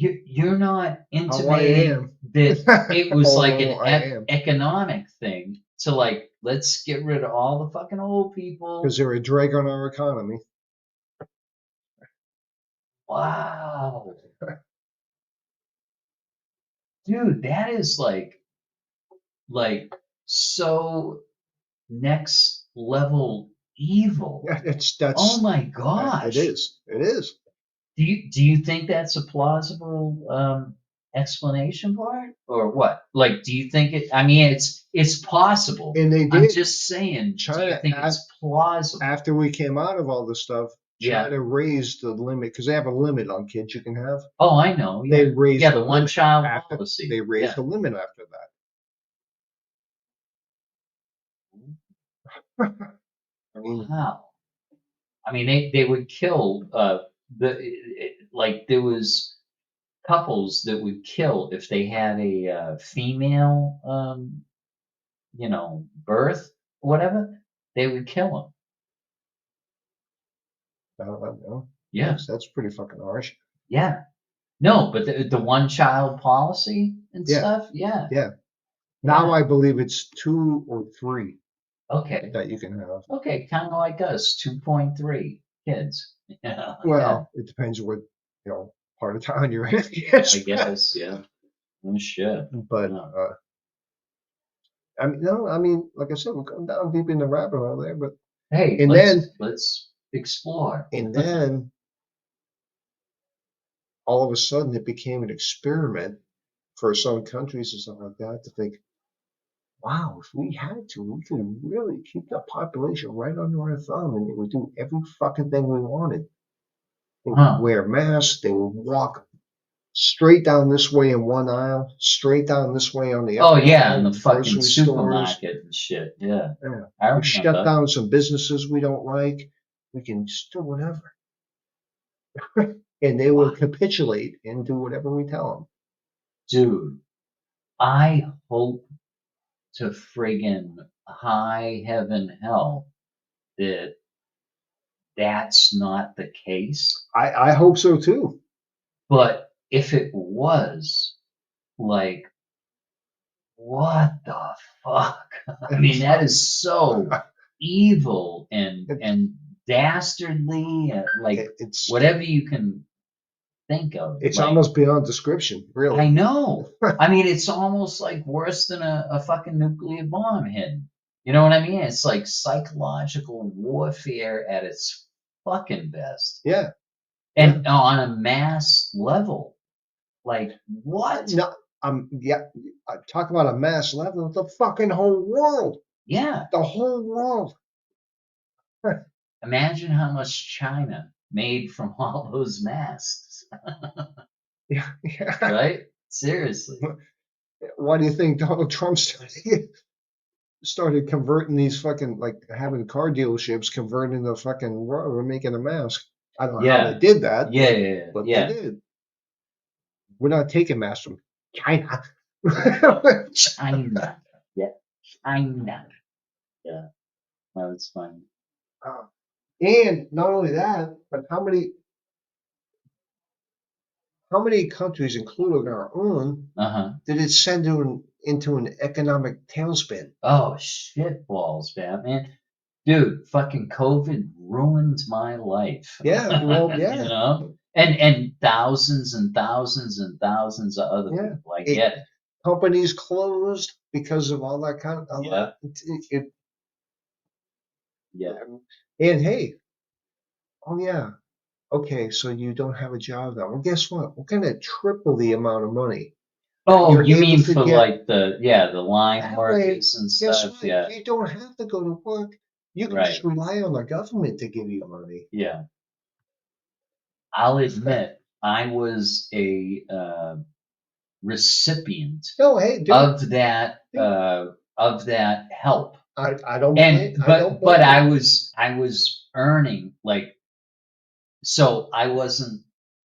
I intimating am. that it was like Oh, an I am. economic thing to like, let's get rid of all the fucking old Because people. they're a drag on our economy. Wow, dude, that is like so next level evil. Yeah, Oh my it gosh. is. It is. Do you think that's a plausible explanation for it, or what? Like, do you think it? I mean, it's possible. And they I'm did. just saying. Do you China, think it's plausible? after we came out of all this stuff, Yeah. China raised the limit because they have a limit on kids you can have. Oh, I know. They Yeah. Yeah. raised the The one limit child after policy. they raised Yeah. the limit after that. I mean, Wow. I mean, they would kill like there was couples that would kill if they had a female birth, whatever. They would kill them. I don't know. Yeah. That's pretty fucking harsh. Yeah. No, but the one child policy and Yeah, stuff. Yeah. yeah. Now Yeah. I believe it's two or three Okay. that you can have. Okay. Kind of like us, 2.3 kids. Yeah. Yeah. Well, it depends what part of town you're in. I Yes, guess. Yeah. Oh shit. but Yeah. I mean, no, I mean, like I said, we're going down deep in the rabbit hole there. But Hey, and then let's explore. and then all of a sudden it became an experiment for some countries and stuff like that to think, wow, if we had to, we could really keep the population right under our thumb, and they would do every fucking thing we wanted. They would Huh. wear masks. They would walk straight down this way in one aisle, straight down this way on the Oh other yeah, in aisle, the fucking grocery stores. supermarket and shit. Yeah. Yeah. I We shut remember. down some businesses we don't like. We can just do whatever. And they will Wow. capitulate and do whatever we tell them. Dude, I hope to friggin' high heaven hell that that's not the case. I hope so too. But if it was, like, what the fuck? I mean, that is so evil and dastardly, like It's whatever you can think of. it's Like, almost beyond description, I really. know. I mean, it's almost like worse than a fucking nuclear bomb hitting. You know what I mean? It's like psychological warfare at its fucking best. Yeah, yeah. And on a mass level. Like, what? No, Yeah, talk about a mass level. The fucking whole world. Yeah. The whole world. Imagine how much China made from all those masks, Yeah. right? Seriously. Why do you think Donald Trump started converting these fucking, like, having car dealerships converting the fucking rubber, making a mask? I don't know how they Yeah. did that, Yeah, yeah, yeah. but they Yeah. did. We're not taking masks from China. China. Yeah. China. Yeah. That was funny. And not only that, but how many countries, including our own, Uh-huh. did it send into an economic tailspin? Oh, shit balls, Batman. Dude, fucking COVID ruined my life. Yeah, well, You yeah, know? And thousands and thousands and thousands of other yeah. people. I It, get it. companies closed because of all that kind of, Yeah. it, Yeah. and hey, oh yeah, okay, so you don't have a job now. Well, guess what? We're gonna triple the amount of money that Oh, you're you able mean to for get. like the line That way, workers and guess stuff? what? Yeah. You don't have to go to work. You can just Right. rely on the government to give you money. Yeah. I'll admit I was a recipient No, hey, dude, of that help. I don't And blame. I don't but blame you. I was earning like, so I wasn't,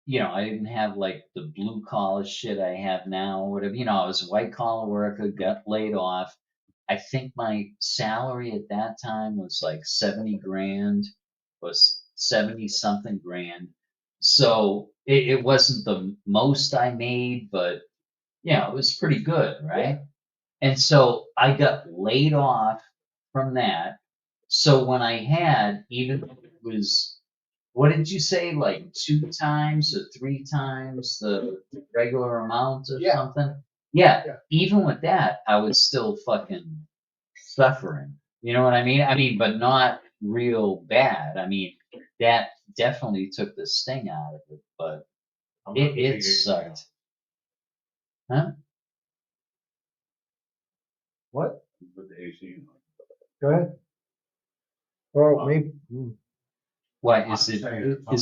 I didn't have like the blue collar shit I have now or whatever. I was a white collar worker, got laid off. I think my salary at that time was like 70 grand, was 70 something grand. So it wasn't the most I made, but it was pretty good, Yeah, right? And so I got laid off from that. So when I had, even if it was, what did you say, like 2 times or 3 times the regular amount or yeah, something? Yeah, yeah. even with that, I was still fucking suffering. You know what I mean? I mean, but not real bad. I mean, that definitely took the sting out of it, but it sucked. Huh? What? Go ahead. Well, maybe. What is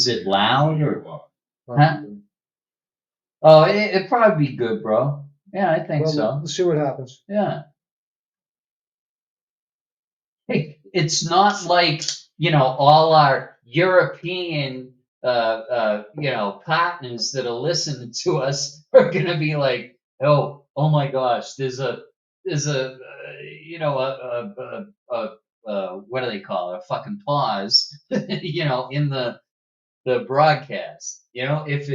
it loud or huh? Well, Oh, it'd probably be good, bro. Yeah, I think so. let's see what happens. Yeah. Hey, it's not like, all our European, partners that are listening to us are going to be like, oh my gosh, there's a, what do they call it? A fucking pause, in the broadcast. Yeah. If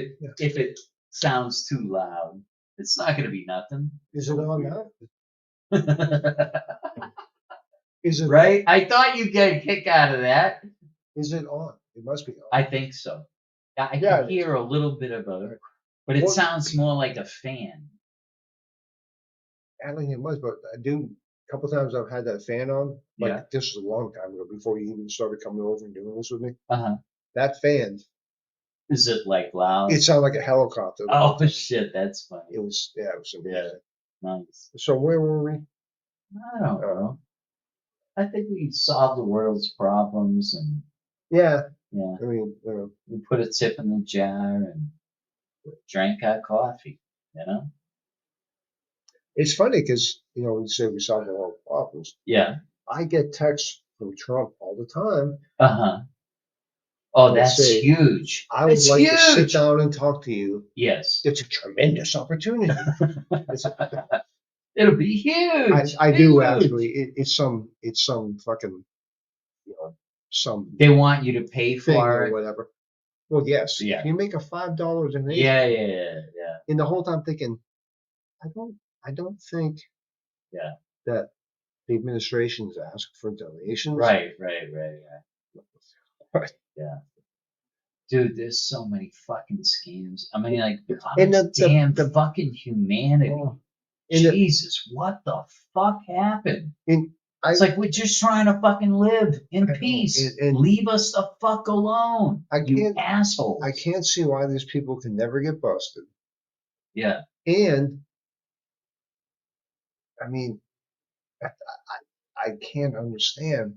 it sounds too loud, it's not going to be nothing. Is it on now? Is it on? Right? I thought you'd get a kick out of that. Is it on? It must be on. I think so. I Yeah, can hear a little bit of but it What- sounds more like a fan. I don't think it must, but I do. A couple times I've had that fan on. Like Yeah. this was a long time ago before you even started coming over and doing this with me. Uh-huh. That fan, Is it like loud? it sounded like a helicopter. Oh shit, that's funny. It was, yeah, it was Yeah. amazing. Nice. So where were we? I don't know. I think we solved the world's problems and Yeah, yeah, I mean, we put a tip in the jar and drank our coffee, it's funny because we say we solve all our problems. Yeah. I get texts from Trump all the time. Uh-huh. Oh, that that's say, huge. I would It's like to sit huge. down and talk to you. Yes. It's a tremendous opportunity. It'll be huge. I do Huge. actually. It's some fucking some They want you to pay thing for or it. whatever. Well, yes. Yeah. If you make a $5 donation. Yeah. And the whole time thinking, I don't think. Yeah. That the administration's asked for donations. Right. Yeah. Dude, there's so many fucking scams. I mean, like, And the fucking humanity. Oh, Jesus, what the fuck happened? It's like we're just trying to fucking live in peace. And leave us the fuck alone. You assholes. I can't see why these people can never get busted. Yeah. And I mean, I, I can't understand.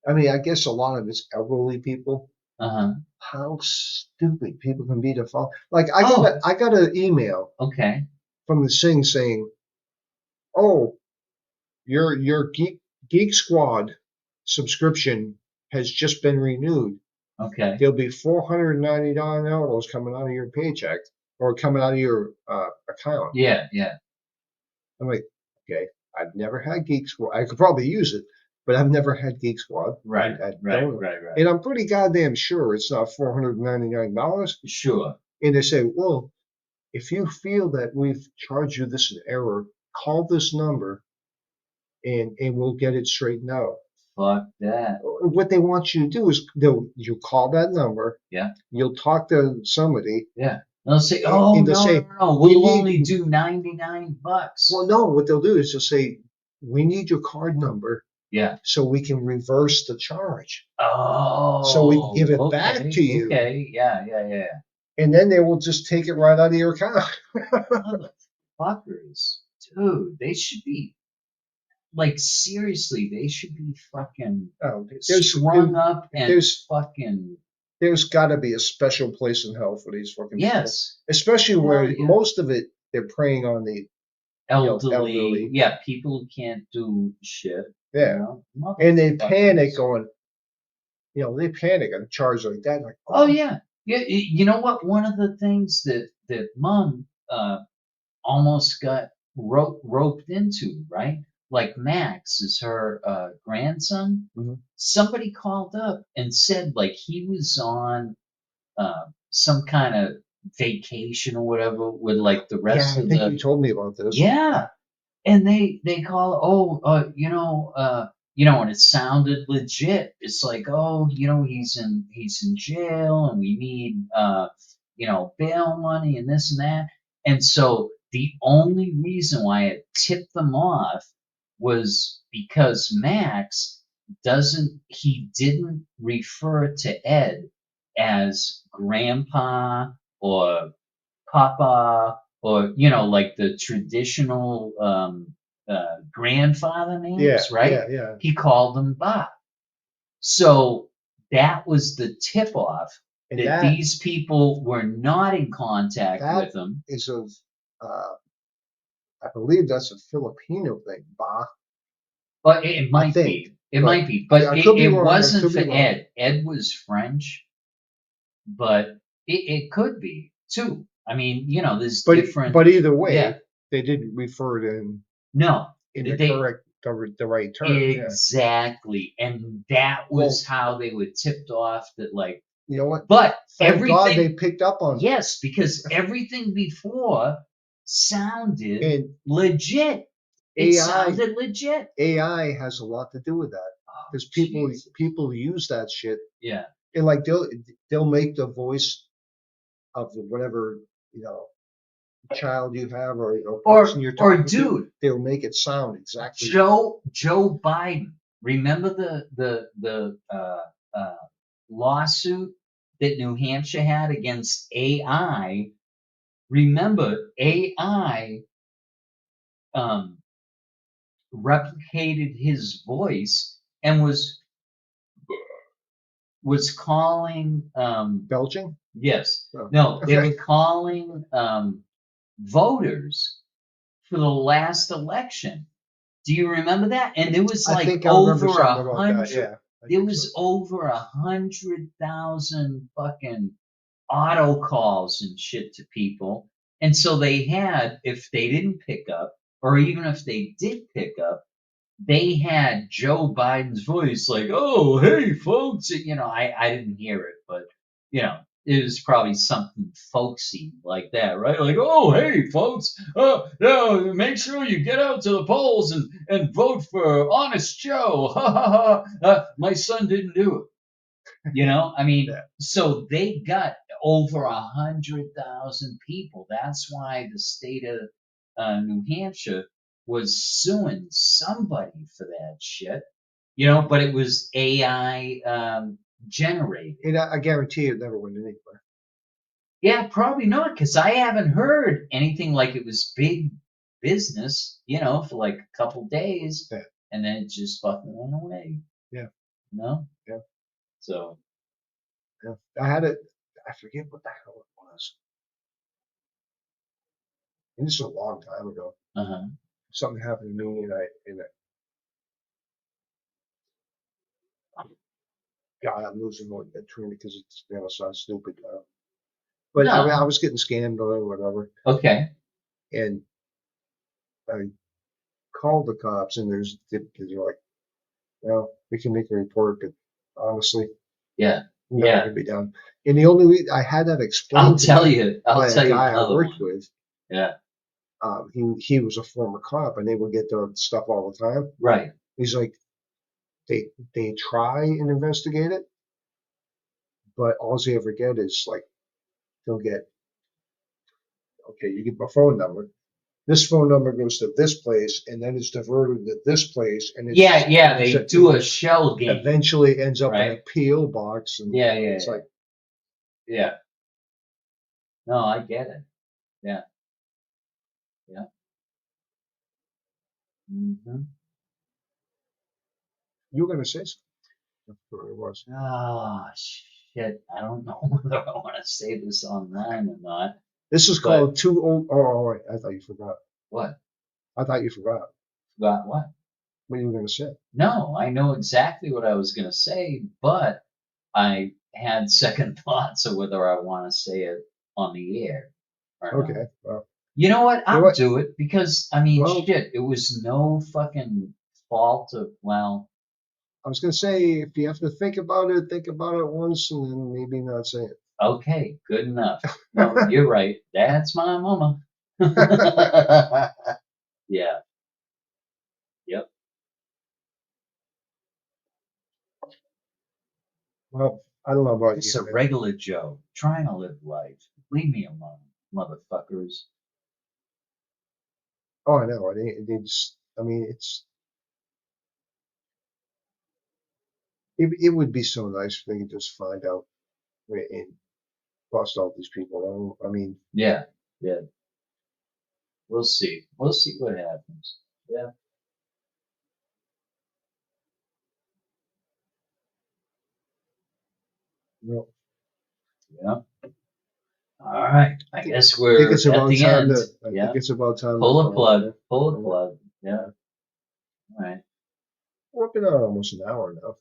I mean, I guess a lot of it's elderly people. Uh-huh. How stupid people can be to follow. Like I got Oh, I got an email okay. from the Sing saying, "Oh, your Geek Squad subscription has just been renewed. Okay. There'll be $499 coming out of your paycheck or coming out of your account." Yeah, yeah. I'm like, okay, I've never had Geek Squad. I could probably use it, but I've never had Geek Squad. Right, I right, don't, right, right. and I'm pretty goddamn sure it's not $499. Sure. And they say, well, if you feel that we've charged you this in error, call this number and we'll get it straightened out. Fuck that. What they want you to do is you call that number, Yeah, you'll talk to somebody, yeah. They'll say, oh, and they'll no, no, say, no, we we'll need, only do $99. well, no, what they'll do is they'll say, we need your card number Yeah. so we can reverse the charge. So we can give Oh, it back okay, to you. okay. Yeah, yeah, yeah. And then they will just take it right out of your account. Motherfuckers. Dude, they should be, like, seriously, they should be fucking Oh, strung up and there's fucking, there's got to be a special place in hell for these fucking people, yes. especially Hell where yeah. most of it they're preying on the Elderly. elderly. Yeah, people who can't do shit, Yeah, and they panic Motherfuckers. going, they panic at a charge like that. Like, Oh oh, yeah, yeah. You know what? One of the things that Mom almost got roped into, right? Like Max is her grandson. mhm. Somebody called up and said like he was on some kind of vacation or whatever with like the Yeah, rest I of think you the, told me about this. yeah, and they call, oh, and it sounded legit. It's like, oh, he's in jail and we need bail money and this and that. And so the only reason why it tipped them off was because Max didn't refer to Ed as grandpa or Papa, or like the traditional grandfather Yeah, names, right? yeah, yeah. He called him Bob. So that was the tip off And that these people were not in contact that with him. is of, uh, I believe that's a Filipino thing, Ba. But it I might think, be. It but might be. But I it, could be it wrong. I wasn't could for be wrong. Ed. Ed was French, but it could be too. I mean, there's different. But either Yeah. way, they didn't refer to him No. in the They correct, the right term. Yeah. Exactly. And that Well, was how they were tipped off that, like, you know what? but Thank God they everything, picked up on it. yes, because everything before sounded And legit. It AI sounded legit. AI has a lot to do with that Oh, because jeez. people use that shit Yeah. and like they'll make the voice of whatever you know child you have or person you're Or talking to. dude, They'll make it sound exactly. Joe Biden. Remember the lawsuit that New Hampshire had against AI? Remember, AI um, replicated his voice and was calling, Belching? yes, Oh, no, they okay. were calling voters for the last election. Do you remember that? And there was I like think I remember over something a about that. hundred. Yeah, I There think so. was over 100,000 fucking auto calls and shit to people. And so they had, if they didn't pick up, or even if they did pick up, they had Joe Biden's voice like, oh, hey, folks. I didn't hear it, but, it was probably something folksy like that, right? Like, oh, hey, folks, no, make sure you get out to the polls and vote for Honest Joe. Ha ha ha. My son didn't do it. I mean, Yeah. so they got over 100,000 people. That's why the state of New Hampshire was suing somebody for that shit. But it was AI generated. And I guarantee it never went anywhere. Yeah, probably not, because I haven't heard anything like it was big business, for like a couple days, Yeah. and then it just fucking went away. Yeah. You know? Yeah. So, Yeah. I had it. I forget what the hell it was. And this is a long time ago. uh-huh. Something happened to me, and God, I'm losing more between because it's so stupid. But I mean, I No. was getting scammed or whatever, Okay. and I called the cops, and they're like, well, we can make a report, but honestly, Yeah. nothing Yeah. can be done. And the only way I had that I'll explained to tell me you. I'll by a tell you guy I another worked one. with, Yeah. he was a former cop, and they would get their stuff all the time. Right. He's like, they try and investigate it, but all they ever get is like they'll get, okay, you get my phone number. This phone number goes to this place, and then it's diverted to this place, and Yeah. Yeah. They do a shell game. eventually ends up in a Right. PO box, and Yeah. Yeah. it's Yeah. like, Yeah. No, I get it. Yeah. Yeah. Hmm. you were gonna say something. That's what it was. Oh shit! I don't know whether I want to say this online or not. This is But called Too Old. Oh, wait, I thought you forgot. what? I thought you forgot Forgot what? what you were gonna say. No, I know exactly what I was gonna say, but I had second thoughts of whether I want to say it on the air or not. Okay, well, You know what? you know I'll what? do it because I mean, Well, shit. It was no fucking fault of well. I was gonna say if you have to think about it once, and then maybe not say it. Okay, good enough. No, you're right. That's my mama. Yeah. Yep. Well, I don't know about Just you, a man. regular Joe trying to live life. Leave me alone, motherfuckers. Oh, I know. It's. I mean, it would be so nice if they could just find out and bust all these people. I mean, Yeah, yeah. We'll see. We'll see what happens. Yeah. you know, Yeah. All right. I guess I think we're it's at about the time end. to. I think Yeah. it's about time to Pull a call it. plug. Pull a Yeah. plug. Yeah. Yeah. All right. We're been on almost an hour now.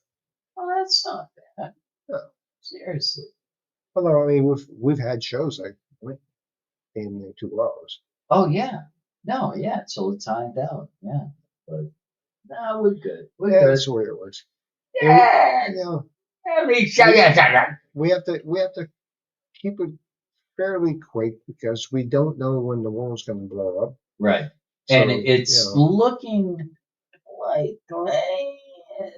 Well, that's not bad. Yeah. Seriously. Although I mean, we've had shows like in 2 hours. Oh yeah. No, yeah, till it timed out. Yeah. But no, we're good. We're Yeah, that's good. the way it works. And we, Yeah. you know, Let me show we you something. we have to keep it fairly quick because we don't know when the world's going to blow up. Right. And So it's looking like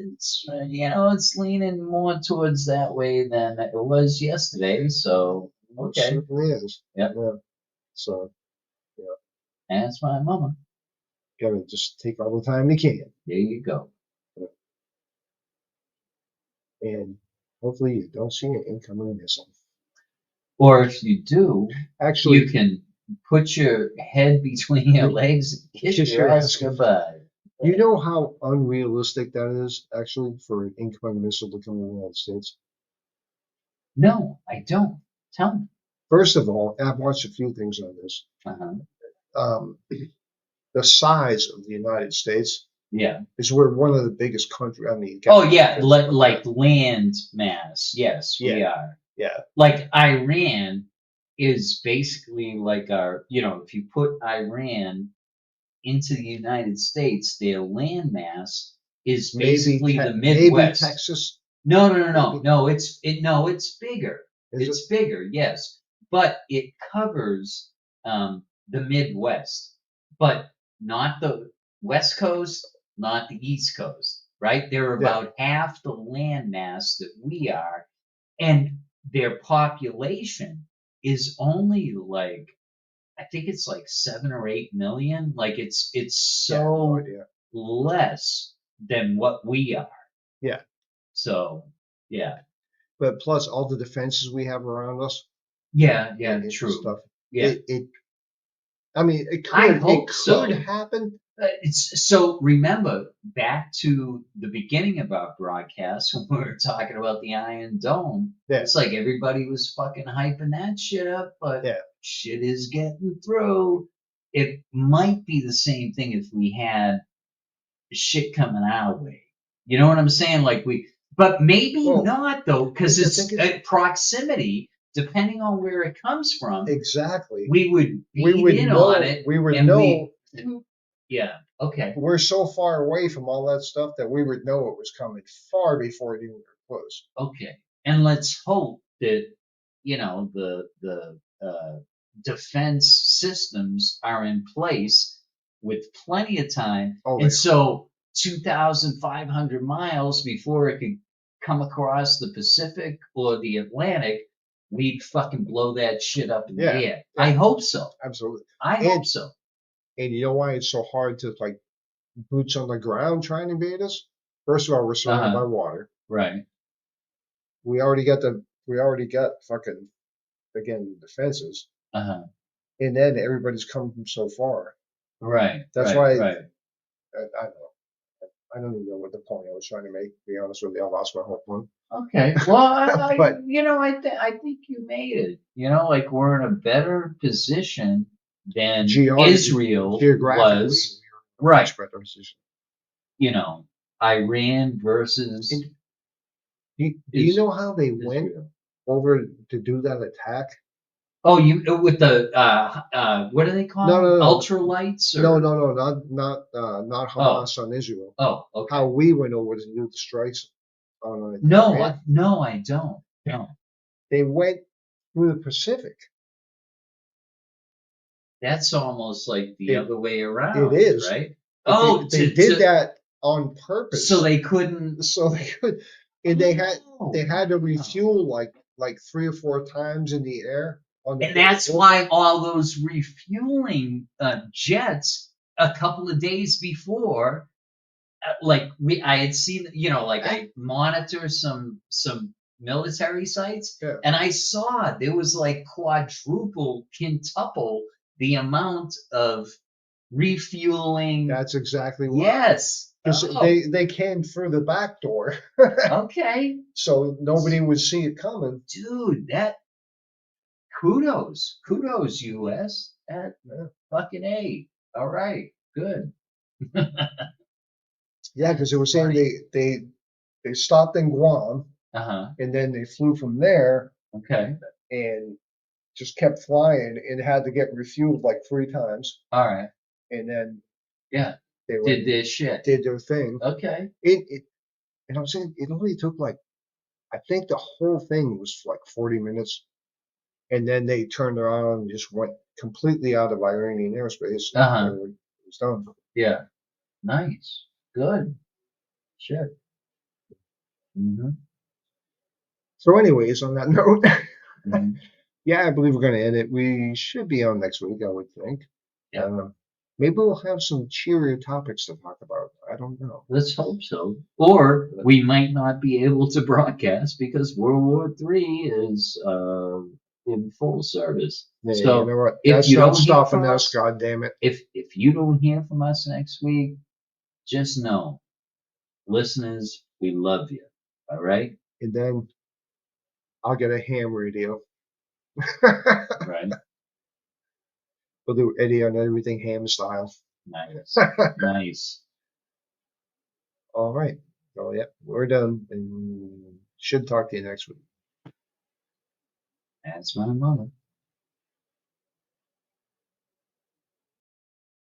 it's leaning more towards that way than it was yesterday. So it okay. certainly is. Yep. Yeah. So yeah, That's my mama. gotta just take all the time you can, There you go. and hopefully you don't see an incoming missile. Or if you do, Actually, you can put your head between your legs and kiss your ass goodbye. goodbye. You know how unrealistic that is, actually, for an incoming missile to come in the United States? No, I don't. Tell me. First of all, I've watched a few things on this. Uh-huh. Um, the size of the United States Yeah. is we're one of the biggest countries. I mean, Oh yeah, like land mass. Yes, we yeah, are. yeah, Like Iran is basically like if you put Iran into the United States, their land mass is basically the maybe Midwest. Texas. No, no, no, no, Maybe no. It's bigger. is it? It's bigger, yes, but it covers the Midwest, but not the West Coast, not the East Coast. Right? They're Yeah, about half the land mass that we are, and their population is only like I think it's like 7 or 8 million. Like it's yeah, no so idea. less than what we are. Yeah, So yeah, but plus all the defenses we have around us yeah, yeah, and true. stuff. Yeah, It I mean, it I could hope so. happen. So remember back to the beginning of our broadcast when we were talking about the Iron Dome. Yeah, It's like everybody was fucking hyping that shit up, but yeah. shit is getting through. It might be the same thing if we had shit coming our way. You know what I'm saying? But maybe Well, not though, because the thing it's is, proximity. Depending on where it comes from, exactly. we would We beat would in on know. it, We would and know. yeah, okay. We're so far away from all that stuff that we would know it was coming far before it even got close. Okay, and let's hope that the defense systems are in place with plenty of time, Oh, and they so 2,500 miles before it could come across the Pacific or the Atlantic, we'd fucking blow that shit up in yeah, the air. I yeah, hope so. absolutely. I hope And so. you know why it's so hard to like boots on the ground trying to invade us? First of all, we're surrounded Uh-huh. by water. Right. We already got fucking again defenses, Uh-huh. and then everybody's coming from so far. Right. That's Right. why Right. I don't know. I don't even know what the point I was trying to make. To be honest with you, I lost my whole point. Okay. Well, But I think you made it. Like we're in a better position than Israel geographically, was. we're in a Right. much better position. You know, Iran versus And do you is know how they went Israel. over to do that attack? Oh, you with the what do they call No, them? no, no, Ultralights no, or no, no, not oh Hamas on Israel. oh okay. How we went over to do the strikes on No, Iran? no, I don't. No, They went through the Pacific. that's almost like the It other way it around, is, right? but Oh, they did that on so purpose, they couldn't. so they could, and Oh, they had to wow. refuel like 3 or 4 times in the air on the And way that's over. why all those refueling jets a couple of days before, I had seen, like Ah, I monitor some military sites, yeah, and I saw there was like quadruple, quintuple the amount of refueling. that's exactly why. Yes. Because Oh, they came through the back door, okay, so nobody would see it coming. dude. That kudos, U.S. That Yeah, fucking A. All right, good. yeah, because they were saying Funny. they stopped in Guam Uh-huh. and then they flew from there Okay. and just kept flying and had to get refueled like 3 times, All right. and then Yeah. they Did went this shit. did their thing. Okay. It and I'm saying it only took like I think the whole thing was like 40 minutes, and then they turned around and just went completely out of Iranian airspace, and Uh-huh. it was done. Yeah. Nice. Good. Shit. Mm-hmm. So, anyways, on that note, Mm-hmm. yeah, I believe we're going to end it. We should be on next week, I would think. Yep. Maybe we'll have some cheerier topics to talk about. I don't know. Let's hope so. Or we might not be able to broadcast because World War III is in full service. Yeah, you So know what? if That's you not don't hear stopping from us. us, God damn it! if you don't hear from us next week, just know, listeners, we love you. All right? And then I'll get a ham radio. Right? We'll do Eddie on everything ham style. Nice. Nice. All right. Oh, yeah, we're done, and should talk to you next week. That's my mother.